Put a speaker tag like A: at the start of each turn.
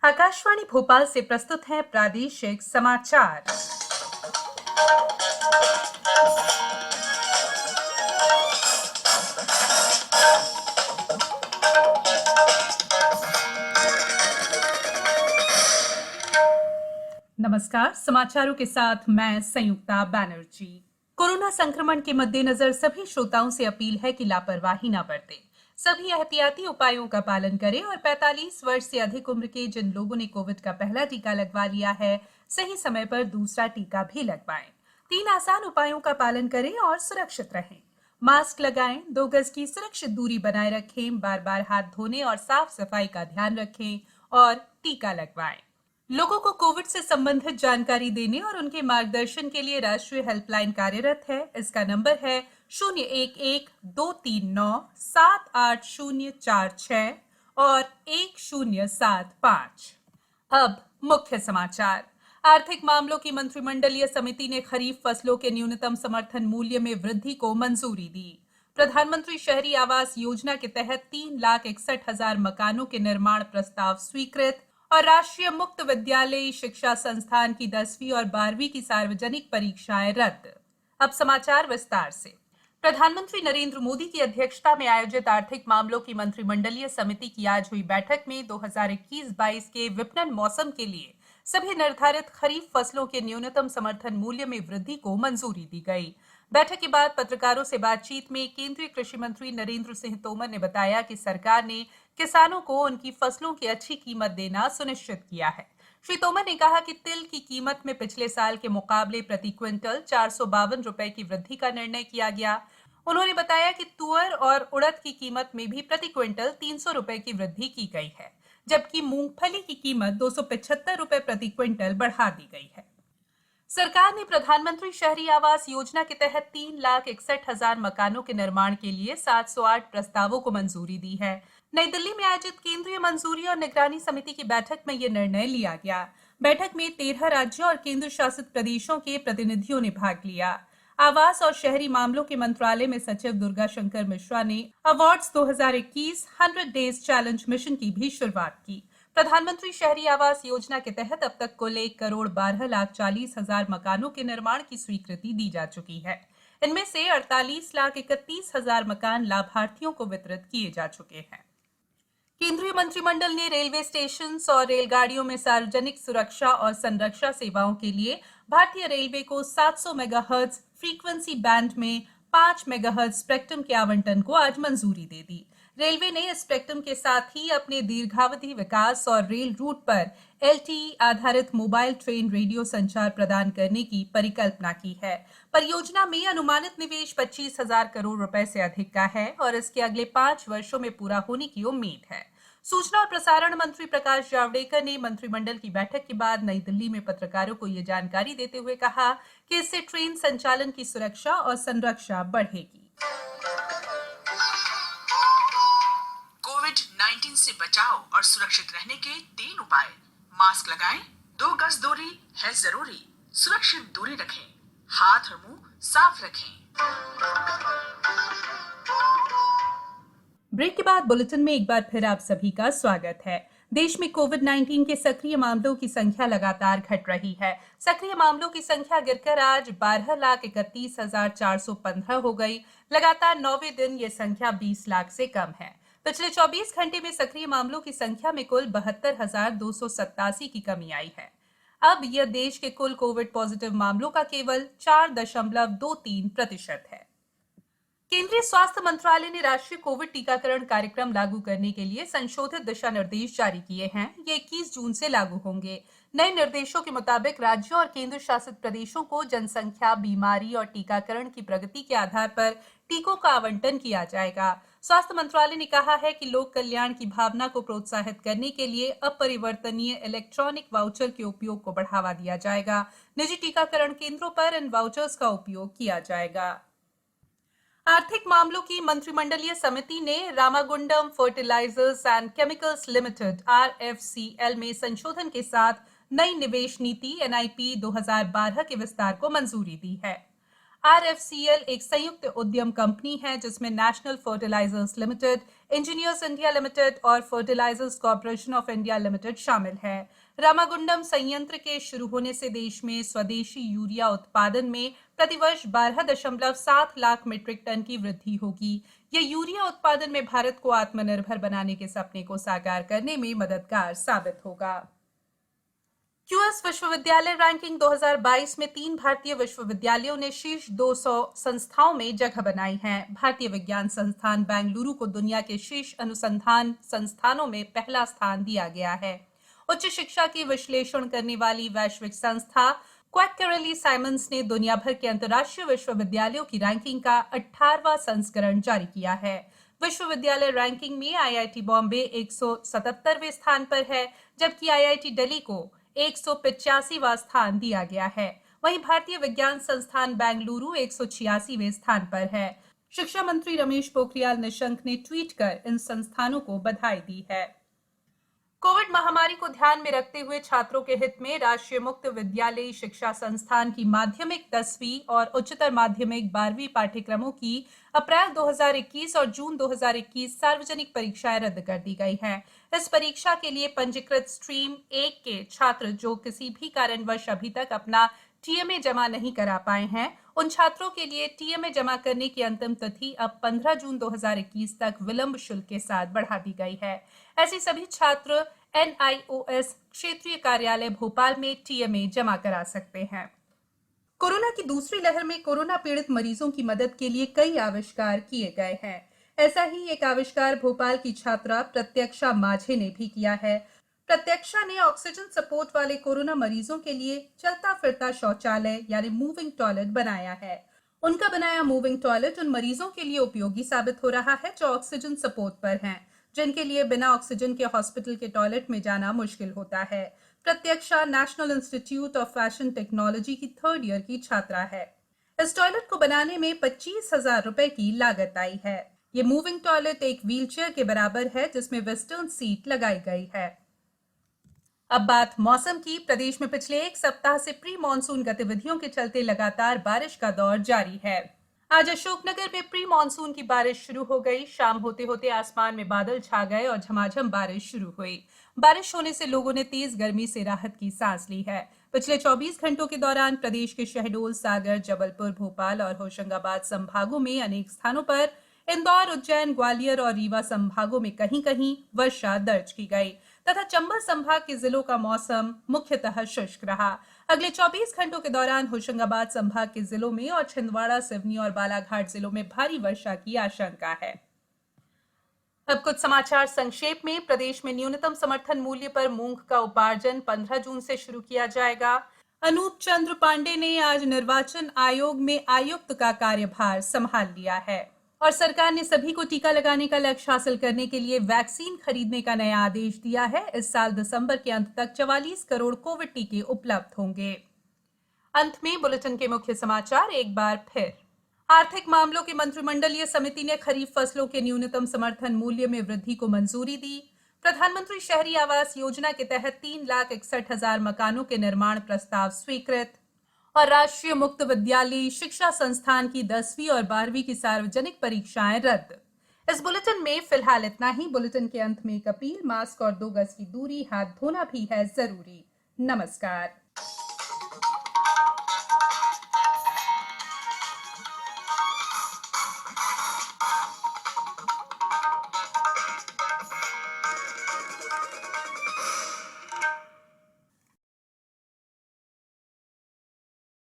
A: आकाशवाणी भोपाल से प्रस्तुत है प्रादेशिक समाचार। नमस्कार, समाचारों के साथ मैं संयुक्ता बैनर्जी। कोरोना संक्रमण के मद्देनजर सभी श्रोताओं से अपील है कि लापरवाही न बरतें। सभी एहतियाती उपायों का पालन करें और 45 वर्ष से अधिक उम्र के जिन लोगों ने कोविड का पहला टीका लगवा लिया है, सही समय पर दूसरा टीका भी लगवाएं। 3 आसान उपायों का पालन करें और सुरक्षित रहें। मास्क लगाएं, 2 गज की सुरक्षित दूरी बनाए रखें, बार-बार हाथ धोने और साफ सफाई का ध्यान रखें और टीका लगवाएं। लोगों को कोविड से संबंधित जानकारी देने और उनके मार्गदर्शन के लिए राष्ट्रीय हेल्पलाइन कार्यरत है। इसका नंबर है 011239780046 और 1075। अब मुख्य समाचार। आर्थिक मामलों की मंत्रिमंडलीय समिति ने खरीफ फसलों के न्यूनतम समर्थन मूल्य में वृद्धि को मंजूरी दी। प्रधानमंत्री शहरी आवास योजना के तहत 3,61,000 मकानों के निर्माण प्रस्ताव स्वीकृत और राष्ट्रीय मुक्त विद्यालयी शिक्षा संस्थान की 10वीं और 12वीं की सार्वजनिक परीक्षाएं रद्द। अब समाचार विस्तार से। प्रधानमंत्री नरेंद्र मोदी की अध्यक्षता में आयोजित आर्थिक मामलों की मंत्रिमंडलीय समिति की आज हुई बैठक में 2021-22 के विपणन मौसम के लिए सभी निर्धारित खरीफ फसलों के न्यूनतम समर्थन मूल्य में वृद्धि को मंजूरी दी गई। बैठक के बाद पत्रकारों से बातचीत में केंद्रीय कृषि मंत्री नरेंद्र सिंह तोमर ने बताया कि सरकार ने किसानों को उनकी फसलों की अच्छी कीमत देना सुनिश्चित किया है। श्री तोमर ने कहा कि तिल की कीमत में पिछले साल के मुकाबले प्रति क्विंटल 452 रुपए की वृद्धि का निर्णय किया गया। उन्होंने बताया कि तुअर और उड़द की कीमत में भी प्रति क्विंटल 300 रुपए की वृद्धि की गई है, जबकि मूंगफली की कीमत 275 रुपए प्रति क्विंटल बढ़ा दी गई है। सरकार ने प्रधानमंत्री शहरी आवास योजना के तहत 3,61,000 मकानों के निर्माण के लिए 708 प्रस्तावों को मंजूरी दी है। नई दिल्ली में आयोजित केंद्रीय मंजूरी और निगरानी समिति की बैठक में यह निर्णय लिया गया। बैठक में 13 राज्यों और केंद्र शासित प्रदेशों के प्रतिनिधियों ने भाग लिया। आवास और शहरी मामलों के मंत्रालय में सचिव दुर्गा शंकर मिश्रा ने अवार्ड्स 2021 100 डेज चैलेंज मिशन की भी शुरुआत की। प्रधानमंत्री शहरी आवास योजना के तहत अब तक कुल 1,12,40,000 मकानों के निर्माण की स्वीकृति दी जा चुकी है। इनमें से 48,31,000 मकान लाभार्थियों को वितरित किए जा चुके हैं। केंद्रीय मंत्रिमंडल ने रेलवे स्टेशन और रेलगाड़ियों में सार्वजनिक सुरक्षा और संरक्षा सेवाओं के लिए भारतीय रेलवे को 700 मेगाहर्ट्ज फ्रीक्वेंसी बैंड में 5 मेगाहर्ट्ज स्पेक्ट्रम के आवंटन को आज मंजूरी दे दी। रेलवे ने इस स्पेक्ट्रम के साथ ही अपने दीर्घावधि विकास और रेल रूट पर LTE आधारित मोबाइल ट्रेन रेडियो संचार प्रदान करने की परिकल्पना की है। परियोजना में अनुमानित निवेश 25,000 करोड़ रुपए से अधिक का है और इसके अगले 5 वर्षों में पूरा होने की उम्मीद है। सूचना और प्रसारण मंत्री प्रकाश जावड़ेकर ने मंत्रिमंडल की बैठक के बाद नई दिल्ली में पत्रकारों को ये जानकारी देते हुए कहा कि इससे ट्रेन संचालन की सुरक्षा और संरक्षा बढ़ेगी।
B: कोविड-19 से बचाव और सुरक्षित रहने के 3 उपाय। मास्क लगाएं, 2 गज दूरी है जरूरी, सुरक्षित दूरी रखें, हाथ और मुंह साफ रखें।
A: ब्रेक के बाद बुलेटिन में एक बार फिर आप सभी का स्वागत है। देश में कोविड-19 के सक्रिय मामलों की संख्या लगातार घट रही है। सक्रिय मामलों की संख्या गिरकर आज 12,31,415 हो गई। लगातार 9वें दिन ये संख्या 20 लाख से कम है। पिछले 24 घंटे में सक्रिय मामलों की संख्या में कुल 72,287 की कमी आई है। अब यह देश के कुल कोविड पॉजिटिव मामलों का केवल 4.23% है। केंद्रीय स्वास्थ्य मंत्रालय ने राष्ट्रीय कोविड टीकाकरण कार्यक्रम लागू करने के लिए संशोधित दिशा निर्देश जारी किए हैं। ये 21 जून से लागू होंगे। नए निर्देशों के मुताबिक राज्यों और केंद्र शासित प्रदेशों को जनसंख्या, बीमारी और टीकाकरण की प्रगति के आधार पर टीकों का आवंटन किया जाएगा। स्वास्थ्य मंत्रालय ने कहा है कि लोक कल्याण की भावना को प्रोत्साहित करने के लिए अपरिवर्तनीय इलेक्ट्रॉनिक वाउचर के उपयोग को बढ़ावा दिया जाएगा। निजी टीकाकरण केंद्रों पर इन वाउचर्स का उपयोग किया जाएगा। आर्थिक मामलों की मंत्रिमंडलीय समिति ने Ramagundam fertilizers and chemicals limited RFCL में संशोधन के साथ नई निवेश नीति NIP 2012 के विस्तार को मंजूरी दी है। RFCL एक संयुक्त उद्यम कंपनी है जिसमें national fertilizers limited, engineers India limited और fertilizers corporation of India limited शामिल है। रामागुंडम संयंत्र के शुरू होने से देश में स्वदेशी यूरिया उत्पादन में प्रतिवर्ष 12.7 लाख मीट्रिक टन की वृद्धि होगी। यह यूरिया उत्पादन में भारत को आत्मनिर्भर बनाने के सपने को साकार करने में मददगार साबित होगा। क्यूएस विश्वविद्यालय रैंकिंग 2022 में 3 भारतीय विश्वविद्यालयों ने शीर्ष 200 संस्थाओं में जगह बनाई है। भारतीय विज्ञान संस्थान बेंगलुरु को दुनिया के शीर्ष अनुसंधान संस्थानों में पहला स्थान दिया गया है। उच्च शिक्षा की विश्लेषण करने वाली वैश्विक संस्था क्वैक्टरली साइमंस ने दुनिया भर के अंतर्राष्ट्रीय विश्वविद्यालयों की रैंकिंग का 18वां संस्करण जारी किया है। विश्वविद्यालय रैंकिंग में आईआईटी बॉम्बे 177वें स्थान पर है, जबकि आईआईटी दिल्ली को 185वां स्थान दिया गया है। वहीं भारतीय विज्ञान संस्थान बेंगलुरु 186वें स्थान पर है। शिक्षा मंत्री रमेश पोखरियाल निशंक ने ट्वीट कर इन संस्थानों को बधाई दी है। कोविड महामारी को ध्यान में रखते हुए छात्रों के हित में राष्ट्रीय मुक्त विद्यालयी शिक्षा संस्थान की माध्यमिक 10वीं और उच्चतर माध्यमिक 12वीं पाठ्यक्रमों की अप्रैल 2021 और जून 2021 सार्वजनिक परीक्षाएं रद्द कर दी गई हैं। इस परीक्षा के लिए पंजीकृत स्ट्रीम 1 के छात्र जो किसी भी कारणवश अभी तक अपना टीएमए जमा नहीं करा पाए हैं, उन छात्रों के लिए टीएमए जमा करने की अंतिम तिथि अब 15 जून 2021 तक विलंब शुल्क के साथ बढ़ा दी गई है। ऐसे सभी छात्र NIOS क्षेत्रीय कार्यालय भोपाल में टीएमए जमा करा सकते हैं। कोरोना की दूसरी लहर में कोरोना पीड़ित मरीजों की मदद के लिए कई आविष्कार किए गए हैं। ऐसा ही एक आविष्कार भोपाल की छात्रा प्रत्यक्षा माझे ने भी किया है। प्रत्यक्षा ने ऑक्सीजन सपोर्ट वाले कोरोना मरीजों के लिए चलता फिरता शौचालय यानी मूविंग टॉयलेट बनाया है। उनका बनाया मूविंग टॉयलेट उन मरीजों के लिए उपयोगी साबित हो रहा है जो ऑक्सीजन सपोर्ट पर हैं, जिनके लिए बिना ऑक्सीजन के हॉस्पिटल के टॉयलेट में जाना मुश्किल होता है। Pratyaksha national institute of fashion technology की 3rd ईयर की छात्रा है। इस टॉयलेट को बनाने में 25,000 रुपए की लागत आई है। ये मूविंग टॉयलेट एक व्हीलचेयर के बराबर है जिसमें वेस्टर्न सीट लगाई गई है। अब बात मौसम की। प्रदेश में पिछले एक सप्ताह से प्री मानसून गतिविधियों के चलते लगातार बारिश का दौर जारी है। आज अशोकनगर में प्री मानसून की बारिश शुरू हो गई। शाम होते होते आसमान में बादल छा गए और झमाझम बारिश शुरू हुई। बारिश होने से लोगों ने तेज गर्मी से राहत की सांस ली है। पिछले 24 घंटों के दौरान प्रदेश के शहडोल, सागर, जबलपुर, भोपाल और होशंगाबाद संभागों में अनेक स्थानों पर, इंदौर, उज्जैन, ग्वालियर और रीवा संभागों में कहीं-कहीं वर्षा दर्ज की गई तथा चंबल संभाग के जिलों का मौसम मुख्यतः शुष्क रहा। अगले 24 घंटों के दौरान होशंगाबाद संभाग के जिलों में और छिंदवाड़ा, सिवनी और बालाघाट जिलों में भारी वर्षा की आशंका है। अब कुछ समाचार संक्षेप में। प्रदेश में न्यूनतम समर्थन मूल्य पर मूंग का उपार्जन 15 जून से शुरू किया जाएगा। अनूप चंद्र पांडे ने आज निर्वाचन आयोग में आयुक्त का कार्यभार संभाल लिया है और सरकार ने सभी को टीका लगाने का लक्ष्य हासिल करने के लिए वैक्सीन खरीदने का नया आदेश दिया है। इस साल दिसंबर के अंत तक 44 करोड़ कोविड टीके उपलब्ध होंगे। अंत में बुलेटिन के मुख्य समाचार एक बार फिर। आर्थिक मामलों की मंत्रिमंडलीय समिति ने खरीफ फसलों के न्यूनतम समर्थन मूल्य में वृद्धि को मंजूरी दी। प्रधानमंत्री शहरी आवास योजना के तहत 3,61,000 मकानों के निर्माण प्रस्ताव स्वीकृत और राष्ट्रीय मुक्त विद्यालयी शिक्षा संस्थान की 10वीं और 12वीं की सार्वजनिक परीक्षाएं रद्द। इस बुलेटिन में फिलहाल इतना ही। बुलेटिन के अंत में एक अपील, मास्क और 2 गज की दूरी, हाथ धोना भी है जरूरी। नमस्कार।